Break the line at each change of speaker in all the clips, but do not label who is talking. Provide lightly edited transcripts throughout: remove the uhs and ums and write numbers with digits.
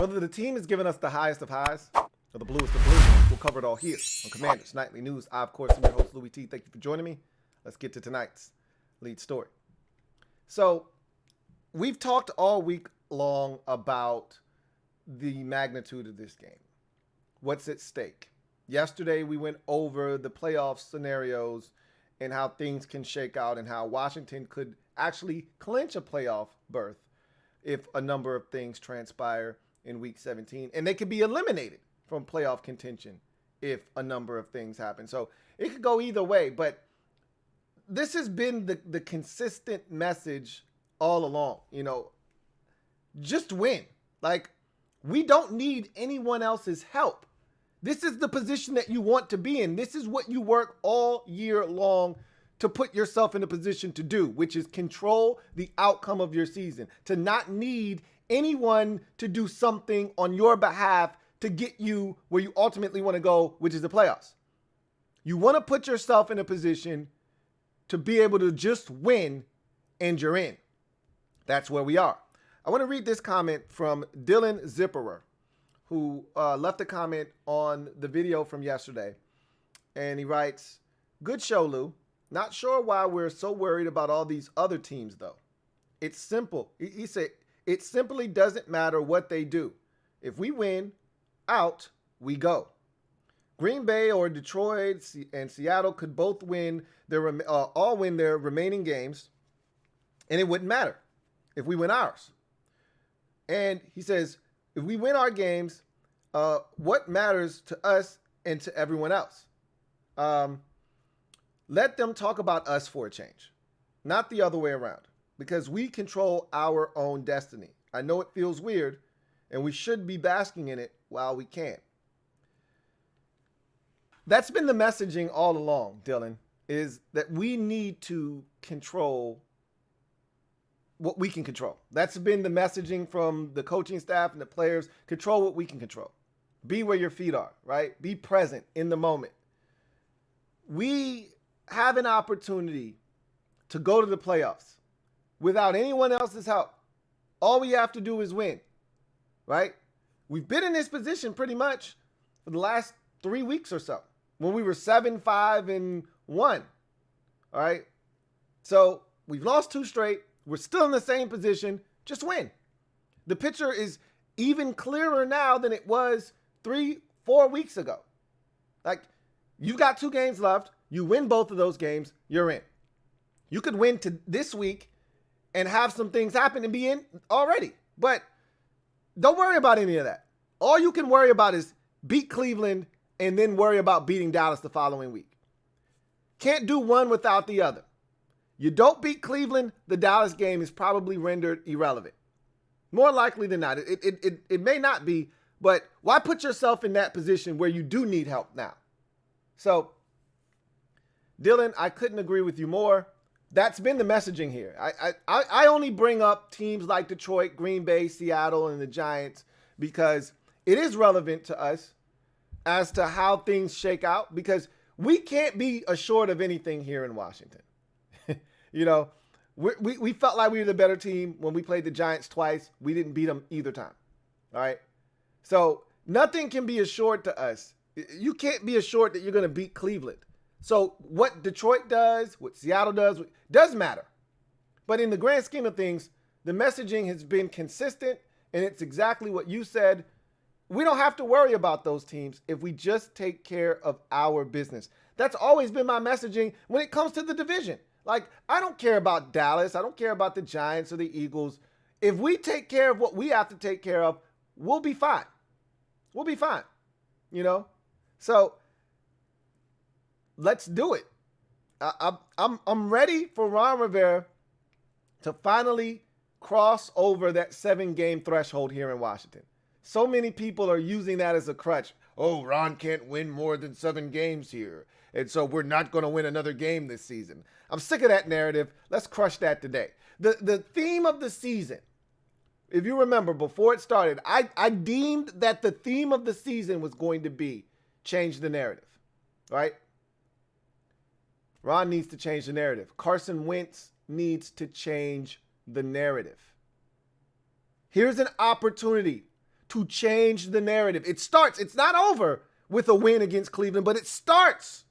Whether the team is giving us the highest of highs or the bluest of blues, we'll cover it all here on Commanders Nightly News. I, of course, am your host, Louie T. Thank you for joining me. Let's get to tonight's lead story. So, we've talked all week long about the magnitude of this game. What's at stake? Yesterday, we went over the playoff scenarios and how things can shake out and how Washington could actually clinch a playoff berth if a number of things transpire in Week 17. And they could be eliminated from playoff contention if a number of things happen. So it could go either way. But this has been the consistent message all along. You know, just win. Like, we don't need anyone else's help. This is the position that you want to be in. This is what you work all year long to put yourself in a position to do, which is control the outcome of your season, to not need anyone to do something on your behalf to get you where you ultimately want to go, which is the playoffs. You want to put yourself in a position to be able to just win, and you're in. That's where we are. I want to read this comment from Dylan Zipperer, who left a comment on the video from yesterday. And he writes, "Good show, Lou. Not sure why we're so worried about all these other teams, though. It's simple." He said, "It simply doesn't matter what they do. If we win, out we go. Green Bay or Detroit and Seattle could both win all win their remaining games, and it wouldn't matter if we win ours." And he says, if we win our games, what matters to us and to everyone else? Let them talk about us for a change, not the other way around, because we control our own destiny. I know it feels weird, and we should be basking in it while we can. That's been the messaging all along, Dylan, is that we need to control what we can control. That's been the messaging from the coaching staff and the players. Control what we can control. Be where your feet are, right? Be present in the moment. We have an opportunity to go to the playoffs without anyone else's help. All we have to do is win, right? We've been in this position pretty much for the last 3 weeks or so when we were 7-5-1, all right? So we've lost 2 straight. We're still in the same position. Just win. The picture is even clearer now than it was 3-4 weeks ago. Like, you've got 2 games left. You win both of those games, you're in. You could win to this week and have some things happen and be in already. But don't worry about any of that. All you can worry about is beat Cleveland and then worry about beating Dallas the following week. Can't do one without the other. You don't beat Cleveland, the Dallas game is probably rendered irrelevant. More likely than not. It may not be, but why put yourself in that position where you do need help now? So, Dylan, I couldn't agree with you more. That's been the messaging here. I only bring up teams like Detroit, Green Bay, Seattle, and the Giants because it is relevant to us as to how things shake out, because we can't be assured of anything here in Washington. You know, we felt like we were the better team when we played the Giants twice. We didn't beat them either time. All right. So nothing can be assured to us. You can't be assured that you're going to beat Cleveland. So what Detroit does, what Seattle does matter. But in the grand scheme of things, the messaging has been consistent, and it's exactly what you said. We don't have to worry about those teams if we just take care of our business. That's always been my messaging when it comes to the division. Like, I don't care about Dallas. I don't care about the Giants or the Eagles. If we take care of what we have to take care of, we'll be fine. We'll be fine, you know? So let's do it. I'm ready for Ron Rivera to finally cross over that 7-game threshold here in Washington. So many people are using that as a crutch. Oh, Ron can't win more than 7 games here, and so we're not going to win another game this season. I'm sick of that narrative. Let's crush that today. The theme of the season, if you remember, before it started, I deemed that the theme of the season was going to be change the narrative, right? Ron needs to change the narrative. Carson Wentz needs to change the narrative. Here's an opportunity to change the narrative. It starts, it's not over with a win against Cleveland, but it starts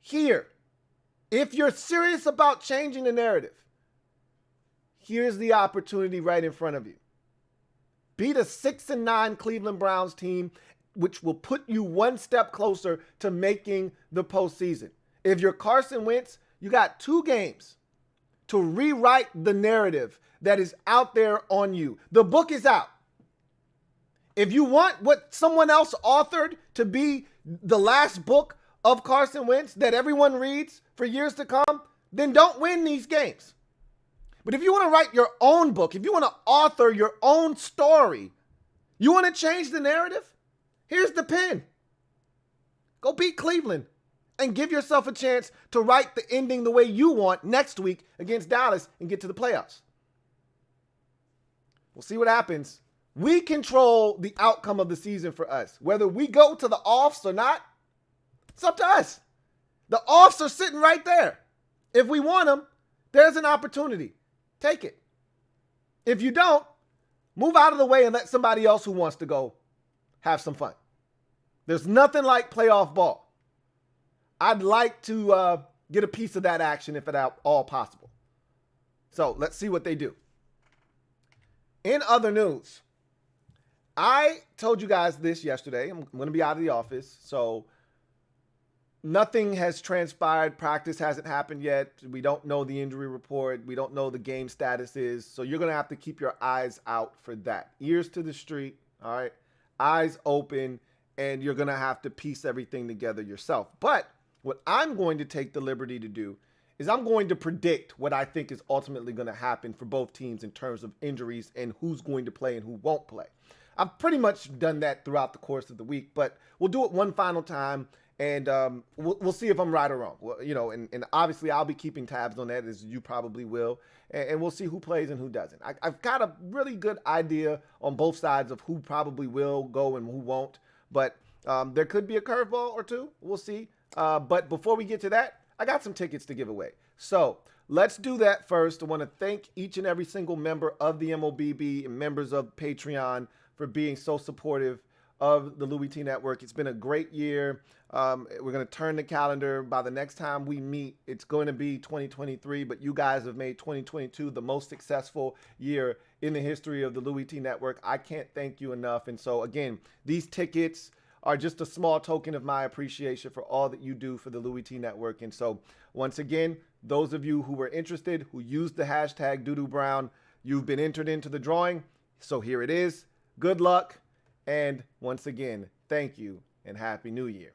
here. If you're serious about changing the narrative, here's the opportunity right in front of you. Beat a 6-9 Cleveland Browns team, which will put you one step closer to making the postseason. If you're Carson Wentz, you got 2 games to rewrite the narrative that is out there on you. The book is out. If you want what someone else authored to be the last book of Carson Wentz that everyone reads for years to come, then don't win these games. But if you want to write your own book, if you want to author your own story, you want to change the narrative, here's the pen. Go beat Cleveland and give yourself a chance to write the ending the way you want next week against Dallas and get to the playoffs. We'll see what happens. We control the outcome of the season for us. Whether we go to the offs or not, it's up to us. The offs are sitting right there. If we want them, there's an opportunity. Take it. If you don't, move out of the way and let somebody else who wants to go have some fun. There's nothing like playoff ball. I'd like to get a piece of that action if at all possible. So let's see what they do. In other news, I told you guys this yesterday. I'm going to be out of the office, so nothing has transpired. Practice hasn't happened yet. We don't know the injury report. We don't know the game status is. So you're going to have to keep your eyes out for that. Ears to the street, all right? Eyes open, and you're going to have to piece everything together yourself. But what I'm going to take the liberty to do is I'm going to predict what I think is ultimately going to happen for both teams in terms of injuries and who's going to play and who won't play. I've pretty much done that throughout the course of the week, but we'll do it one final time. And we'll see if I'm right or wrong. Well, you know, and obviously I'll be keeping tabs on that, as you probably will. And we'll see who plays and who doesn't. I've got a really good idea on both sides of who probably will go and who won't. But there could be a curveball or two. We'll see. But before we get to that, I got some tickets to give away. So let's do that first. I want to thank each and every single member of the MOBB and members of Patreon for being so supportive of the Louie T Network. It's been a great year. We're going to turn the calendar. By the next time we meet, it's going to be 2023, but you guys have made 2022 the most successful year in the history of the Louie T Network. I can't thank you enough. And so again, these tickets are just a small token of my appreciation for all that you do for the Louie T Network. And so once again, those of you who were interested, who used the hashtag #DoodooBrown, you've been entered into the drawing. So here it is. Good luck. And once again, thank you and Happy New Year.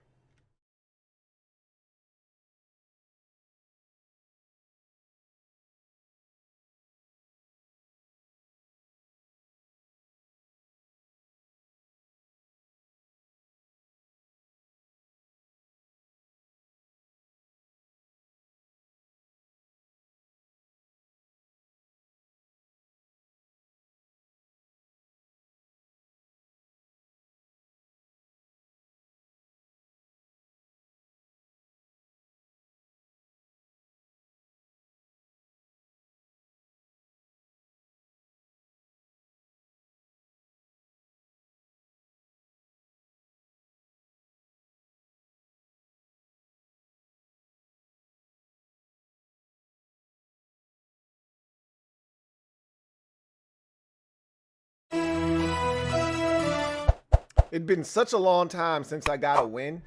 It'd been such a long time since I got a win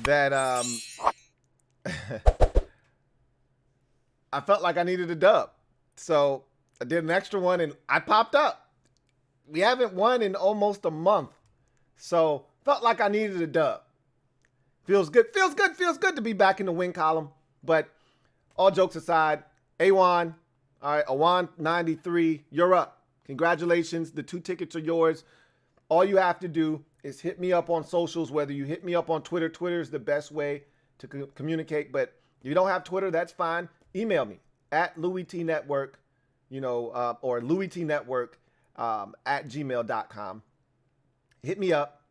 that I felt like I needed a dub. So I did an extra one and I popped up. We haven't won in almost a month. So felt like I needed a dub. Feels good. Feels good to be back in the win column. But all jokes aside, Awan, all right, Awan 93, you're up. Congratulations. The 2 tickets are yours. All you have to do is hit me up on socials, whether you hit me up on Twitter. Twitter is the best way to communicate. But if you don't have Twitter, that's fine. Email me at LouieTeeNetwork, or LouieTeeNetwork at gmail.com. Hit me up,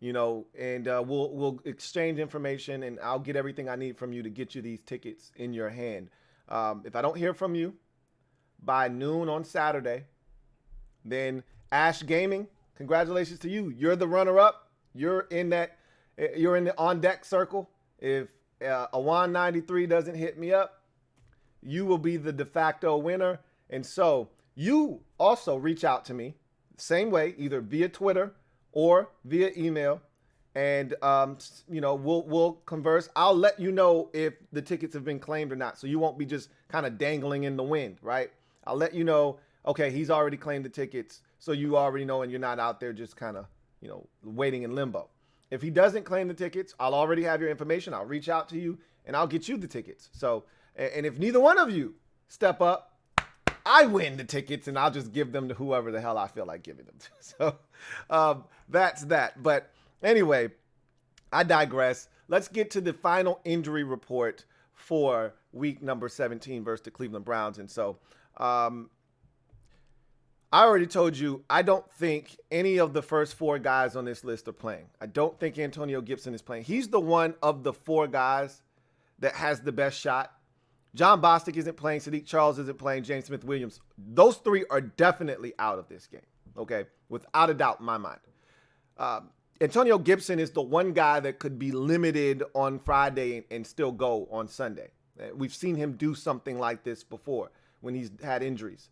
and we'll exchange information, and I'll get everything I need from you to get you these tickets in your hand. If I don't hear from you by noon on Saturday, then Ash Gaming, congratulations to you. You're the runner-up. You're in the on deck circle. If a 193 doesn't hit me up, you will be the de facto winner. And so you also reach out to me same way, either via Twitter or via email. And, we'll converse. I'll let you know if the tickets have been claimed or not. So you won't be just kind of dangling in the wind, right? I'll let you know, okay, he's already claimed the tickets. So you already know, and you're not out there just kind of, waiting in limbo. If he doesn't claim the tickets, I'll already have your information. I'll reach out to you and I'll get you the tickets. So, and if neither one of you step up, I win the tickets and I'll just give them to whoever the hell I feel like giving them to. So that's that. But anyway, I digress. Let's get to the final injury report for week number 17 versus the Cleveland Browns. And so I already told you, I don't think any of the first four guys on this list are playing. I don't think Antonio Gibson is playing. He's the one of the four guys that has the best shot. John Bostic isn't playing. Sadiq Charles isn't playing. James Smith-Williams. Those three are definitely out of this game, okay? Without a doubt in my mind. Antonio Gibson is the one guy that could be limited on Friday and still go on Sunday. We've seen him do something like this before when he's had injuries.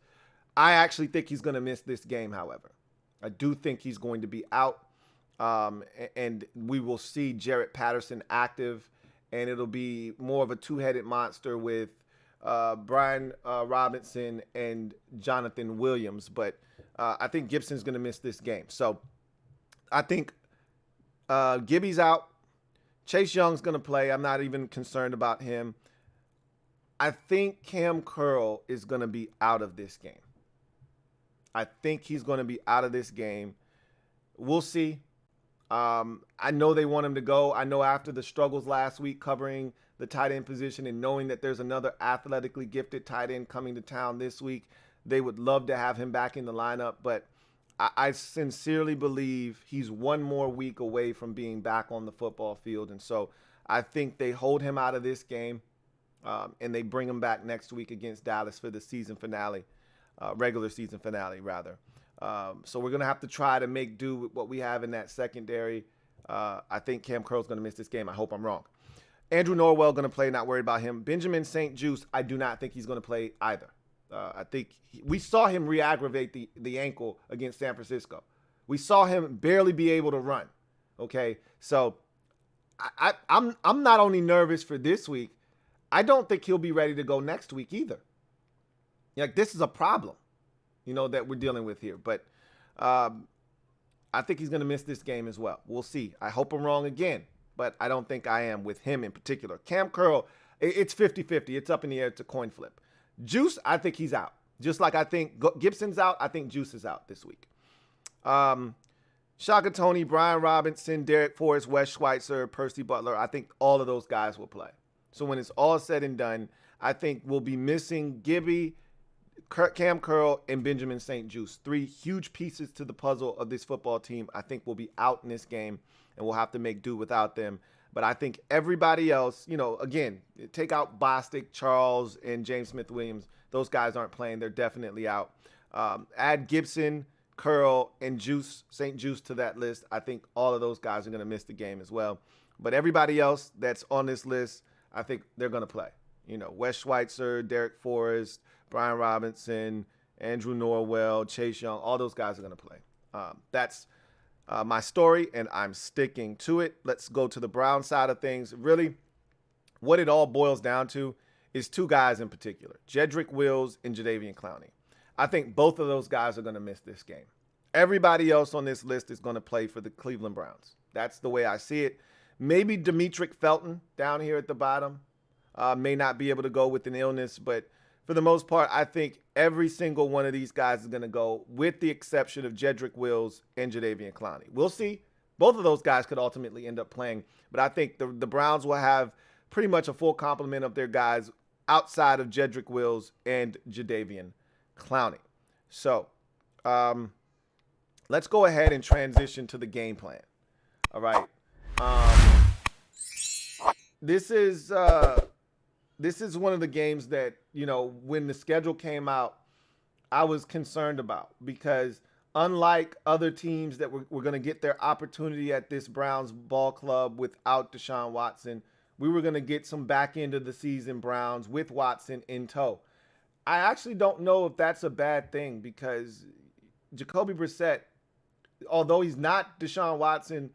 I actually think he's going to miss this game, however. I do think he's going to be out, and we will see Jarrett Patterson active, and it'll be more of a two-headed monster with Brian Robinson and Jonathan Williams. But I think Gibson's going to miss this game. So I think Gibby's out. Chase Young's going to play. I'm not even concerned about him. I think Cam Curl is going to be out of this game. I think he's going to be out of this game. We'll see. I know they want him to go. I know after the struggles last week covering the tight end position and knowing that there's another athletically gifted tight end coming to town this week, they would love to have him back in the lineup. But I sincerely believe he's one more week away from being back on the football field. And so I think they hold him out of this game and they bring him back next week against Dallas for the season finale. Regular season finale, rather. So we're going to have to try to make do with what we have in that secondary. I think Cam Curl's going to miss this game. I hope I'm wrong. Andrew Norwell going to play, not worried about him. Benjamin St. Juste, I do not think he's going to play either. I think we saw him re-aggravate the ankle against San Francisco. We saw him barely be able to run. Okay, so I'm not only nervous for this week, I don't think he'll be ready to go next week either. Like, this is a problem, that we're dealing with here. But I think he's going to miss this game as well. We'll see. I hope I'm wrong again, but I don't think I am with him in particular. Cam Curl, it's 50-50. It's up in the air. It's a coin flip. Juice, I think he's out. Just like I think Gibson's out, I think Juice is out this week. Shaka Toney, Brian Robinson, Derek Forrest, Wes Schweitzer, Percy Butler, I think all of those guys will play. So when it's all said and done, I think we'll be missing Gibby, Cam Curl, and Benjamin St. Juste. Three huge pieces to the puzzle of this football team. I think will be out in this game, and we'll have to make do without them. But I think everybody else, again, take out Bostic, Charles, and James Smith-Williams. Those guys aren't playing. They're definitely out. Add Gibson, Curl, and St. Juste to that list. I think all of those guys are going to miss the game as well. But everybody else that's on this list, I think they're going to play. Wes Schweitzer, Derek Forrest, Brian Robinson, Andrew Norwell, Chase Young, all those guys are going to play. That's my story, and I'm sticking to it. Let's go to the Brown side of things. Really, what it all boils down to is two guys in particular, Jedrick Wills and Jadeveon Clowney. I think both of those guys are going to miss this game. Everybody else on this list is going to play for the Cleveland Browns. That's the way I see it. Maybe Demetric Felton down here at the bottom may not be able to go with an illness, but for the most part, I think every single one of these guys is going to go, with the exception of Jedrick Wills and Jadeveon Clowney. We'll see. Both of those guys could ultimately end up playing, but I think the Browns will have pretty much a full complement of their guys outside of Jedrick Wills and Jadeveon Clowney. So let's go ahead and transition to the game plan. All right. This is one of the games that, when the schedule came out, I was concerned about, because unlike other teams that were going to get their opportunity at this Browns ball club without Deshaun Watson, we were going to get some back end of the season Browns with Watson in tow. I actually don't know if that's a bad thing because Jacoby Brissett, although he's not Deshaun Watson,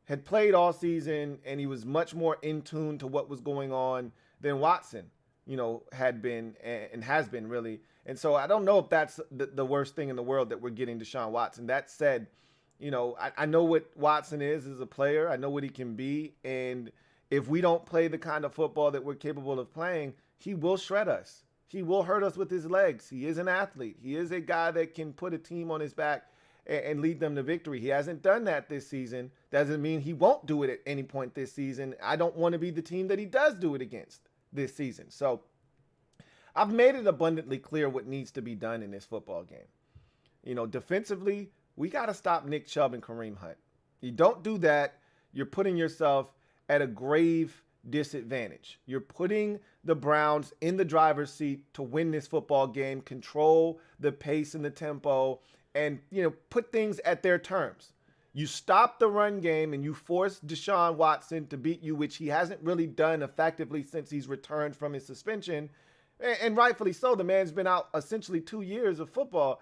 had played all season and he was much more in tune to what was going on than Watson, had been and has been really. And so I don't know if that's the worst thing in the world that we're getting Deshaun Watson. That said, I know what Watson is as a player. I know what he can be. And if we don't play the kind of football that we're capable of playing, he will shred us. He will hurt us with his legs. He is an athlete. He is a guy that can put a team on his back and lead them to victory. He hasn't done that this season. Doesn't mean he won't do it at any point this season. I don't want to be the team that he does do it against this season. So I've made it abundantly clear what needs to be done in this football game. Defensively, we got to stop Nick Chubb and Kareem Hunt. You don't do that, you're putting yourself at a grave disadvantage. You're putting the Browns in the driver's seat to win this football game, control the pace and the tempo, and put things at their terms. You stop the run game and you force Deshaun Watson to beat you, which he hasn't really done effectively since he's returned from his suspension. And rightfully so, the man's been out essentially 2 years of football.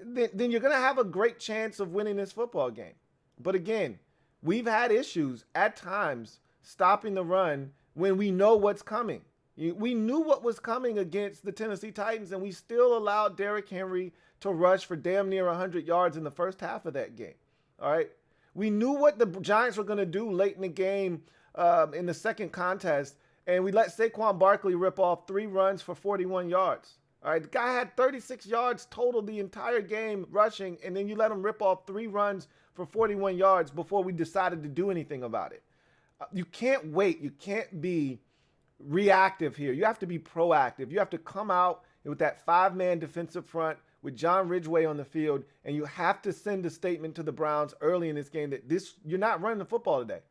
Then you're going to have a great chance of winning this football game. But again, we've had issues at times stopping the run when we know what's coming. We knew what was coming against the Tennessee Titans, and we still allowed Derrick Henry to rush for damn near 100 yards in the first half of that game. All right. We knew what the Giants were going to do late in the game in the second contest, and we let Saquon Barkley rip off 3 runs for 41 yards. All right. The guy had 36 yards total the entire game rushing, and then you let him rip off 3 runs for 41 yards before we decided to do anything about it. You can't wait. You can't be reactive here. You have to be proactive. You have to come out with that 5-man defensive front with John Ridgeway on the field, and you have to send a statement to the Browns early in this game that you're not running the football today.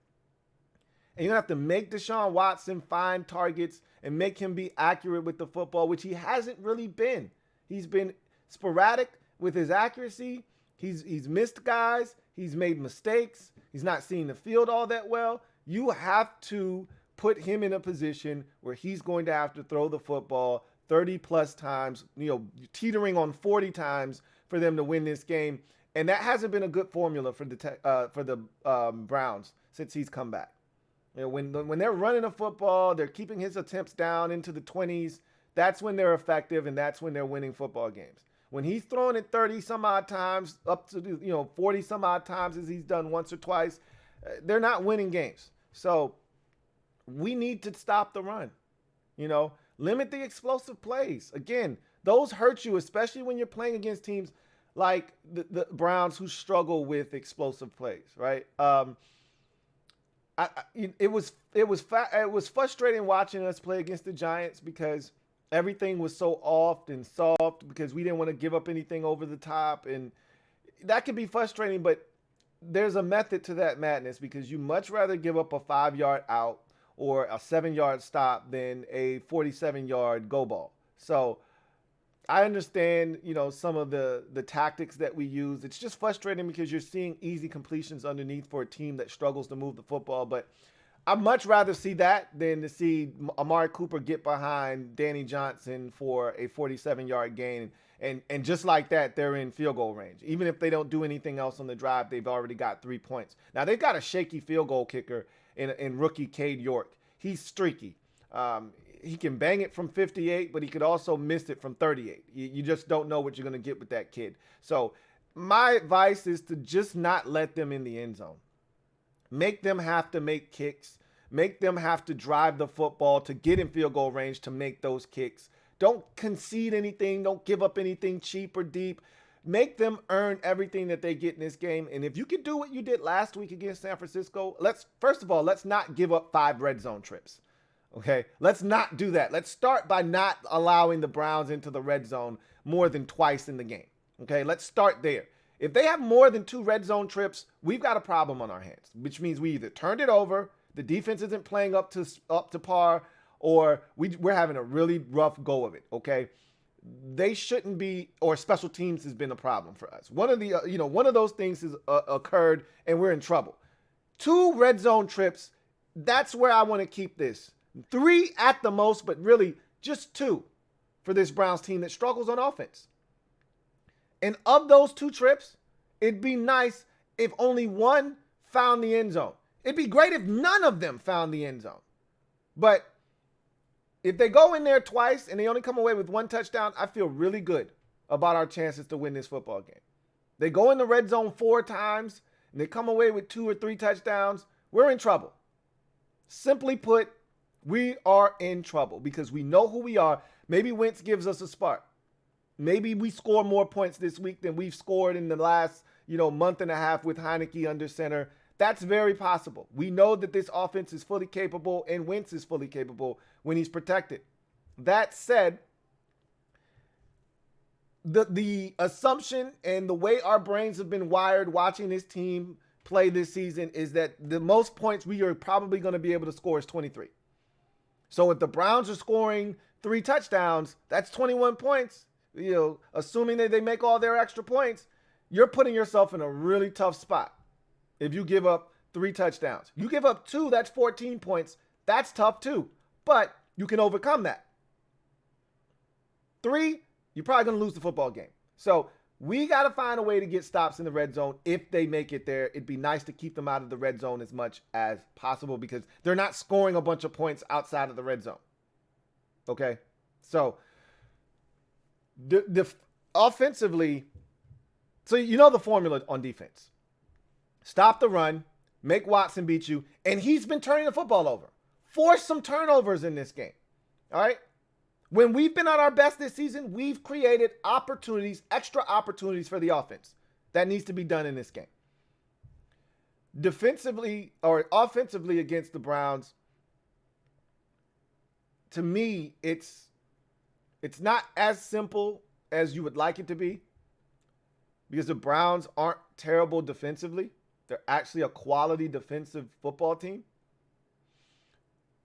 And you have to make Deshaun Watson find targets and make him be accurate with the football, which he hasn't really been. He's been sporadic with his accuracy. He's missed guys. He's made mistakes. He's not seeing the field all that well. You have to put him in a position where he's going to have to throw the football 30 plus times, teetering on 40 times for them to win this game. And that hasn't been a good formula for the Browns since he's come back. When they're running the football, they're keeping his attempts down into the 20s. That's when they're effective, and that's when they're winning football games. When he's throwing it 30 some odd times, up to 40 some odd times as he's done once or twice, they're not winning games. So we need to stop the run. Limit the explosive plays. Again, those hurt you, especially when you're playing against teams like the Browns who struggle with explosive plays, right? It was frustrating watching us play against the Giants because everything was so off and soft because we didn't want to give up anything over the top, and that can be frustrating, but there's a method to that madness because you much rather give up a 5-yard out or a 7-yard stop than a 47-yard go ball. So I understand, some of the tactics that we use. It's just frustrating because you're seeing easy completions underneath for a team that struggles to move the football. But I'd much rather see that than to see Amari Cooper get behind Danny Johnson for a 47-yard gain. And just like that, they're in field goal range. Even if they don't do anything else on the drive, they've already got 3 points. Now, they've got a shaky field goal kicker in rookie Cade York. He's streaky. He can bang it from 58, but he could also miss it from 38. You just don't know what you're going to get with that kid. So my advice is to just not let them in the end zone. Make them have to make kicks. Make them have to drive the football to get in field goal range to make those kicks. Don't concede anything. Don't give up anything cheap or deep. Make them earn everything that they get in this game. And if you can do what you did last week against San Francisco, let's not give up 5 red zone trips. Okay, let's not do that. Let's start by not allowing the Browns into the red zone more than twice in the game. Okay, let's start there. If they have more than 2 red zone trips, we've got a problem on our hands, which means we either turned it over, the defense isn't playing up to par, or we're having a really rough go of it. Okay, they shouldn't be, or special teams has been a problem for us. One of the, one of those things has occurred and we're in trouble. 2 red zone trips, that's where I want to keep this. 3 at the most, but really just 2 for this Browns team that struggles on offense. And of those 2 trips, it'd be nice if only one found the end zone. It'd be great if none of them found the end zone. But if they go in there twice and they only come away with 1 touchdown, I feel really good about our chances to win this football game. They go in the red zone 4 times and they come away with 2 or 3 touchdowns, we're in trouble. Simply put, we are in trouble because we know who we are. Maybe Wentz gives us a spark. Maybe we score more points this week than we've scored in the last, month and a half with Heineke under center. That's very possible. We know that this offense is fully capable and Wentz is fully capable when he's protected. That said, the assumption and the way our brains have been wired watching this team play this season is that the most points we are probably going to be able to score is 23. So if the Browns are scoring 3 touchdowns, that's 21 points. Assuming that they make all their extra points, you're putting yourself in a really tough spot. If you give up 3 touchdowns, you give up 2, that's 14 points. That's tough too, but you can overcome that. 3, you're probably going to lose the football game. So we got to find a way to get stops in the red zone if they make it there. It'd be nice to keep them out of the red zone as much as possible because they're not scoring a bunch of points outside of the red zone. Okay? So the offensively, so the formula on defense. Stop the run, make Watson beat you, and he's been turning the football over. Force some turnovers in this game. All right? When we've been at our best this season, we've created opportunities, extra opportunities for the offense. That needs to be done in this game. Defensively or offensively against the Browns, to me, it's not as simple as you would like it to be because the Browns aren't terrible defensively. They're actually a quality defensive football team.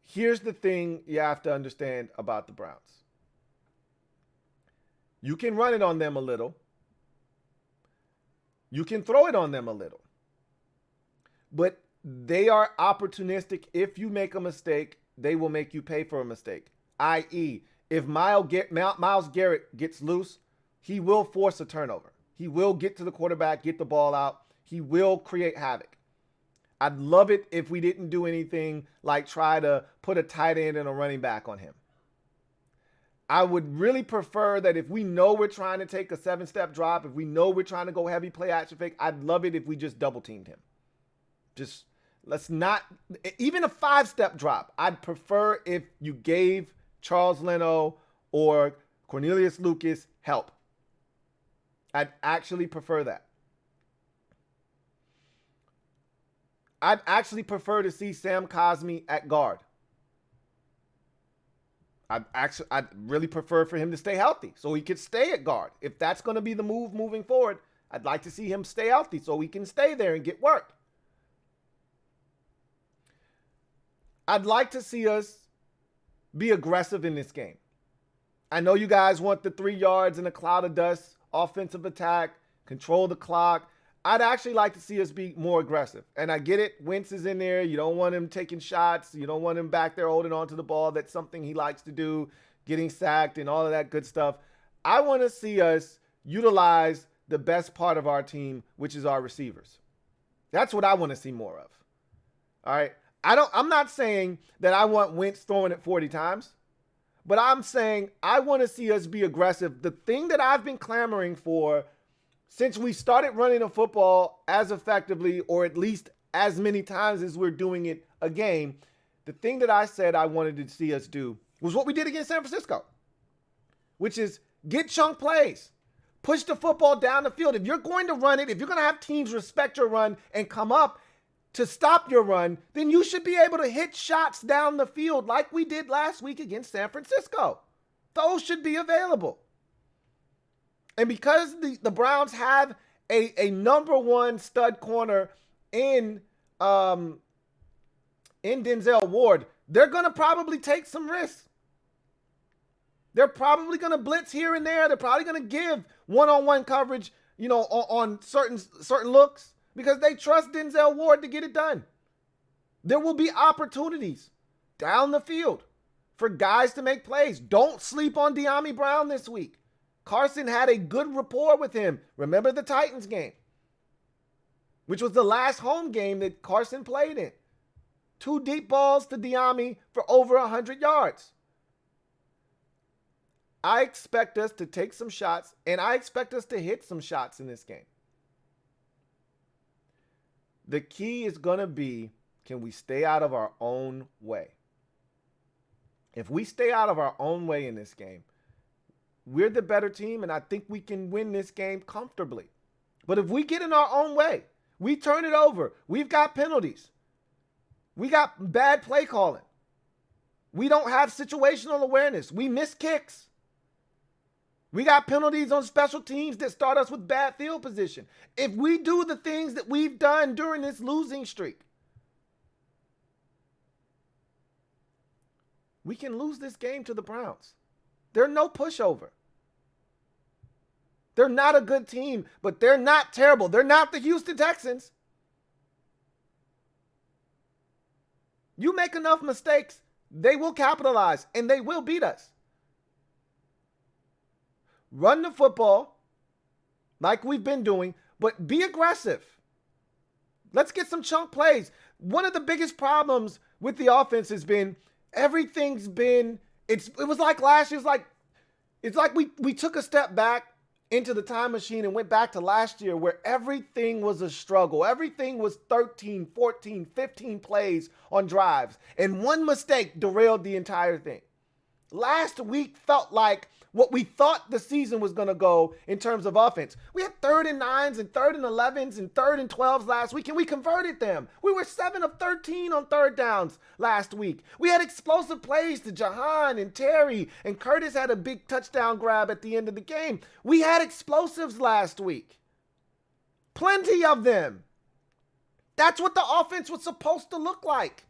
Here's the thing you have to understand about the Browns. You can run it on them a little. You can throw it on them a little. But they are opportunistic. If you make a mistake, they will make you pay for a mistake. I.e., if Myles Garrett gets loose, he will force a turnover. He will get to the quarterback, get the ball out. He will create havoc. I'd love it if we didn't do anything like try to put a tight end and a running back on him. I would really prefer that if we know we're trying to take a 7-step drop, if we know we're trying to go heavy play action fake, I'd love it if we just double teamed him. Just let's not, even a 5-step drop. I'd prefer if you gave Charles Leno or Cornelius Lucas help. I'd actually prefer that. I'd actually prefer to see Sam Cosmi at guard. I'd really prefer for him to stay healthy so he could stay at guard. If that's going to be the move moving forward, I'd like to see him stay healthy so he can stay there and get work. I'd like to see us be aggressive in this game. I know you guys want the 3 yards in a cloud of dust, offensive attack, control the clock. I'd actually like to see us be more aggressive. And I get it. Wentz is in there. You don't want him taking shots. You don't want him back there holding on to the ball. That's something he likes to do, getting sacked and all of that good stuff. I want to see us utilize the best part of our team, which is our receivers. That's what I want to see more of. All right. I'm not saying that I want Wentz throwing it 40 times, but I'm saying I want to see us be aggressive. The thing that I've been clamoring for since we started running the football as effectively, or at least as many times as we're doing it a game, the thing that I said I wanted to see us do was what we did against San Francisco, which is get chunk plays, push the football down the field. If you're going to run it, if you're going to have teams respect your run and come up to stop your run, then you should be able to hit shots down the field like we did last week against San Francisco. Those should be available. And because the Browns have a number 1 stud corner in Denzel Ward, they're going to probably take some risks. They're probably going to blitz here and there. They're probably going to give one-on-one coverage, on certain looks because they trust Denzel Ward to get it done. There will be opportunities down the field for guys to make plays. Don't sleep on De'Ami Brown this week. Carson had a good rapport with him. Remember the Titans game, which was the last home game that Carson played in. 2 deep balls to De'Ami for over 100 yards. I expect us to take some shots, and I expect us to hit some shots in this game. The key is going to be, can we stay out of our own way? If we stay out of our own way in this game, we're the better team, and I think we can win this game comfortably. But if we get in our own way, we turn it over, we've got penalties, we got bad play calling, we don't have situational awareness, we miss kicks, we got penalties on special teams that start us with bad field position. If we do the things that we've done during this losing streak, we can lose this game to the Browns. They're no pushover. They're not a good team, but they're not terrible. They're not the Houston Texans. You make enough mistakes, they will capitalize, and they will beat us. Run the football like we've been doing, but be aggressive. Let's get some chunk plays. One of the biggest problems with the offense has been everything's been, it was like last year, it's like we took a step back into the time machine and went back to last year where everything was a struggle. Everything was 13, 14, 15 plays on drives, and one mistake derailed the entire thing. Last week felt like what we thought the season was going to go in terms of offense. We had 3rd and 9s and 3rd and 11s and 3rd and 12s last week, and we converted them. We were 7 of 13 on 3rd downs last week. We had explosive plays to Jahan and Terry, and Curtis had a big touchdown grab at the end of the game. We had explosives last week. Plenty of them. That's what the offense was supposed to look like.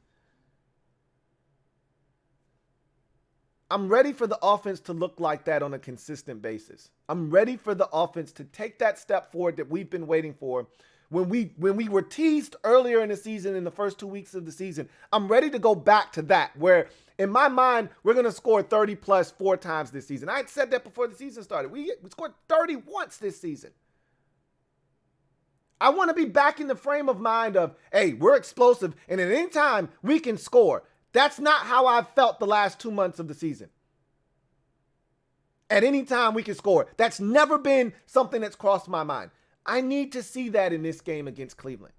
I'm ready for the offense to look like that on a consistent basis. I'm ready for the offense to take that step forward that we've been waiting for. When we were teased earlier in the season, in the first 2 weeks of the season, I'm ready to go back to that, where in my mind, we're going to score 30 plus 4 times this season. I had said that before the season started. We scored 30 once this season. I want to be back in the frame of mind of, hey, we're explosive, and at any time we can score. That's not how I've felt the last 2 months of the season. At any time we can score. That's never been something that's crossed my mind. I need to see that in this game against Cleveland.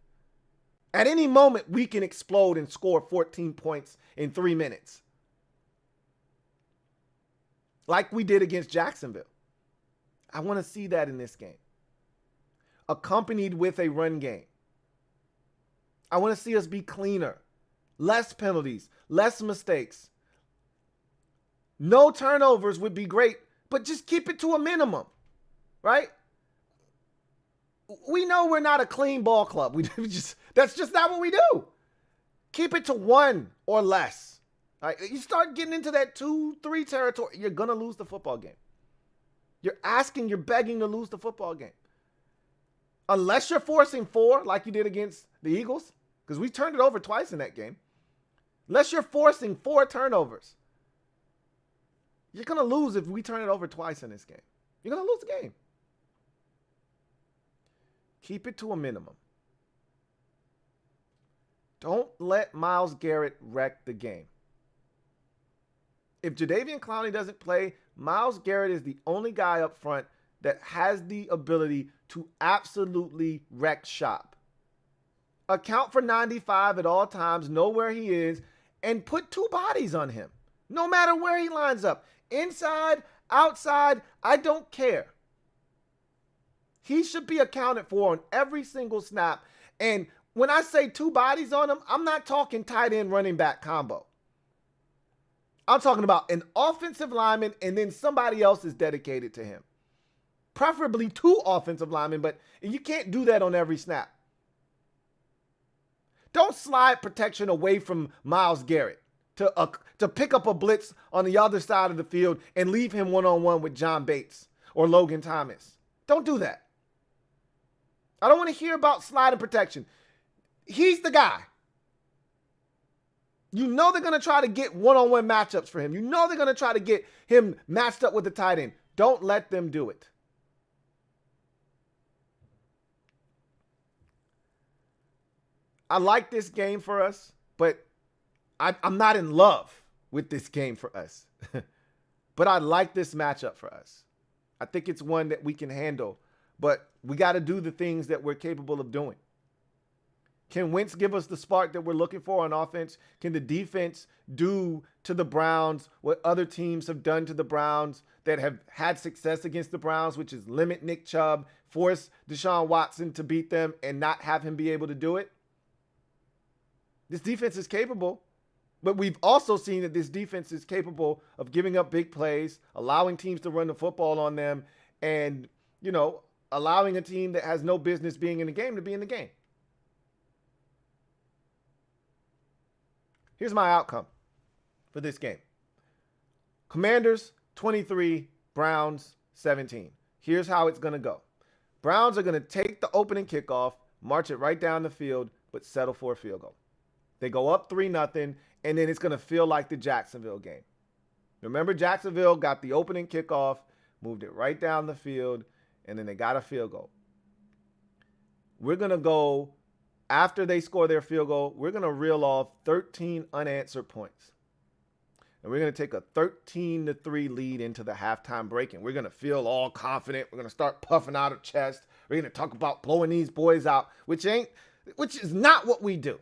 At any moment, we can explode and score 14 points in 3 minutes. Like we did against Jacksonville. I want to see that in this game. Accompanied with a run game. I want to see us be cleaner. Less penalties, less mistakes. No turnovers would be great, but just keep it to a minimum, right? We know we're not a clean ball club. That's just not what we do. Keep it to 1 or less. Right? You start getting into that 2-3 territory, you're going to lose the football game. You're begging to lose the football game. Unless you're forcing 4 like you did against the Eagles, because we turned it over twice in that game. Unless you're forcing 4 turnovers, you're going to lose if we turn it over twice in this game. You're going to lose the game. Keep it to a minimum. Don't let Myles Garrett wreck the game. If Jadeveon Clowney doesn't play, Myles Garrett is the only guy up front that has the ability to absolutely wreck shop. Account for 95 at all times, know where he is, and put 2 bodies on him. No matter where he lines up. Inside, outside, I don't care. He should be accounted for on every single snap. And when I say 2 bodies on him, I'm not talking tight end running back combo. I'm talking about an offensive lineman and then somebody else is dedicated to him. Preferably 2 offensive linemen, but you can't do that on every snap. Don't slide protection away from Myles Garrett. to pick up a blitz on the other side of the field and leave him one-on-one with John Bates or Logan Thomas. Don't do that. I don't want to hear about sliding protection. He's the guy. You know they're going to try to get one-on-one matchups for him. You know they're going to try to get him matched up with the tight end. Don't let them do it. I like this game for us, but I'm not in love with this game for us. But I like this matchup for us. I think it's one that we can handle, but we got to do the things that we're capable of doing. Can Wentz give us the spark that we're looking for on offense? Can the defense do to the Browns what other teams have done to the Browns that have had success against the Browns, which is limit Nick Chubb, force Deshaun Watson to beat them, and not have him be able to do it? This defense is capable, but we've also seen that this defense is capable of giving up big plays, allowing teams to run the football on them, and, allowing a team that has no business being in the game to be in the game. Here's my outcome for this game. Commanders 23, Browns 17. Here's how it's going to go. Browns are going to take the opening kickoff, march it right down the field, but settle for a field goal. They go up 3-0, and then it's going to feel like the Jacksonville game. Remember, Jacksonville got the opening kickoff, moved it right down the field, and then they got a field goal. We're going to go, after they score their field goal, we're going to reel off 13 unanswered points. And we're going to take a 13-3 lead into the halftime break, and we're going to feel all confident. We're going to start puffing out our chest. We're going to talk about blowing these boys out, which is not what we do.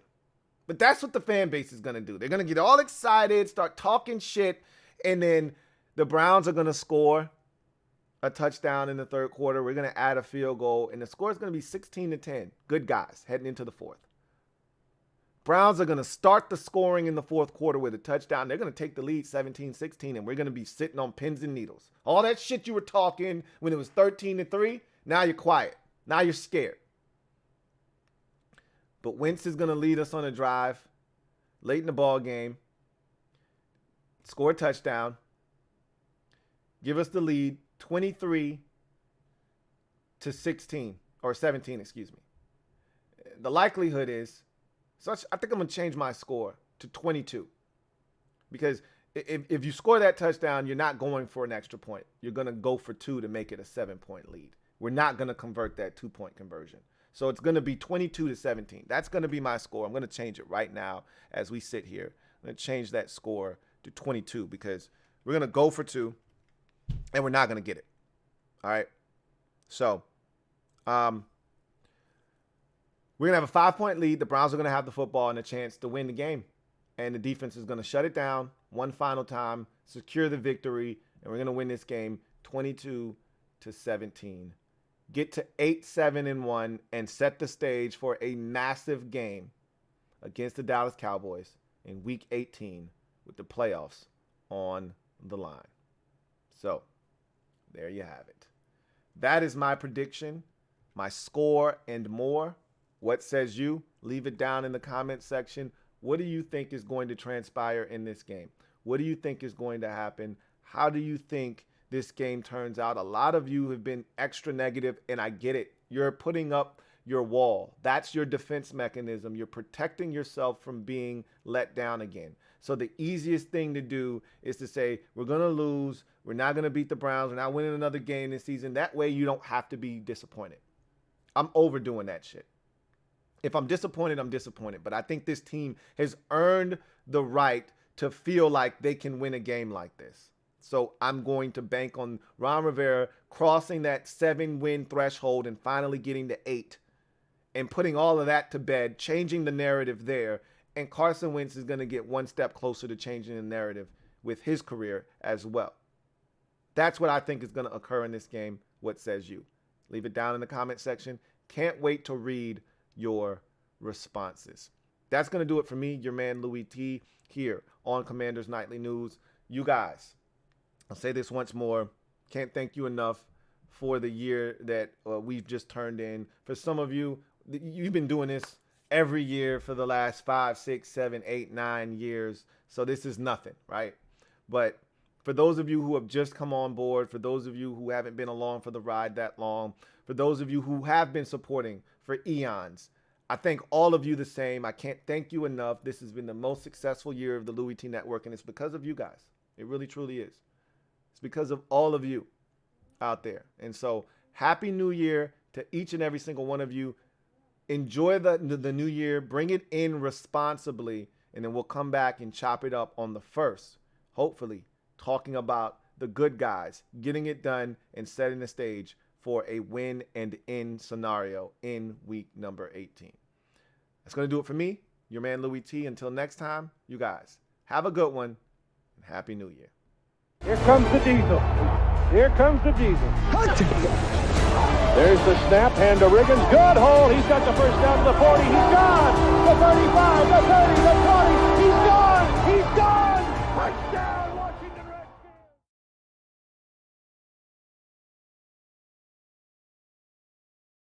But that's what the fan base is going to do. They're going to get all excited, start talking shit, and then the Browns are going to score a touchdown in the third quarter. We're going to add a field goal, and the score is going to be 16-10. Good guys heading into the fourth. Browns are going to start the scoring in the fourth quarter with a touchdown. They're going to take the lead 17-16, and we're going to be sitting on pins and needles. All that shit you were talking when it was 13-3, now you're quiet. Now you're scared. But Wentz is going to lead us on a drive late in the ball game, score a touchdown, give us the lead 23-16, or 17, excuse me. The likelihood is, I think I'm going to change my score to 22. Because if you score that touchdown, you're not going for an extra point. You're going to go for 2 to make it a 7-point lead. We're not going to convert that 2-point conversion. So it's going to be 22-17. That's going to be my score. I'm going to change it right now as we sit here. I'm going to change that score to 22 because we're going to go for 2 and we're not going to get it. All right. So we're going to have a 5-point lead. The Browns are going to have the football and a chance to win the game. And the defense is going to shut it down one final time, secure the victory, and we're going to win this game 22-17. Get to 8-7-1 and set the stage for a massive game against the Dallas Cowboys in Week 18 with the playoffs on the line. So there you have it. That is my prediction, my score, and more. What says you? Leave it down in the comment section. What do you think is going to transpire in this game? What do you think is going to happen? How do you think this game turns out? A lot of you have been extra negative, and I get it. You're putting up your wall. That's your defense mechanism. You're protecting yourself from being let down again. So the easiest thing to do is to say, we're going to lose. We're not going to beat the Browns. We're not winning another game this season. That way you don't have to be disappointed. I'm overdoing that shit. If I'm disappointed, I'm disappointed. But I think this team has earned the right to feel like they can win a game like this. So I'm going to bank on Ron Rivera crossing that 7-win threshold and finally getting to 8 and putting all of that to bed, changing the narrative there. And Carson Wentz is going to get one step closer to changing the narrative with his career as well. That's what I think is going to occur in this game. What says you? Leave it down in the comment section. Can't wait to read your responses. That's going to do it for me, your man Louie T, here on Commanders Nightly News. You guys, I'll say this once more. Can't thank you enough for the year that we've just turned in. For some of you, you've been doing this every year for the last 5, 6, 7, 8, 9 years. So this is nothing, right? But for those of you who have just come on board, for those of you who haven't been along for the ride that long, for those of you who have been supporting for eons, I thank all of you the same. I can't thank you enough. This has been the most successful year of the Louie T Network, and it's because of you guys. It really, truly is. It's because of all of you out there. And so Happy New Year to each and every single one of you. Enjoy the new year. Bring it in responsibly, and then we'll come back and chop it up on the 1st, hopefully talking about the good guys, getting it done, and setting the stage for a win and in scenario in week number 18. That's going to do it for me, your man Louie T. Until next time, you guys, have a good one, and Happy New Year.
Here comes the diesel. Here comes the diesel. There's the snap, hand to Riggins. Good hold. He's got the first down to the 40. He's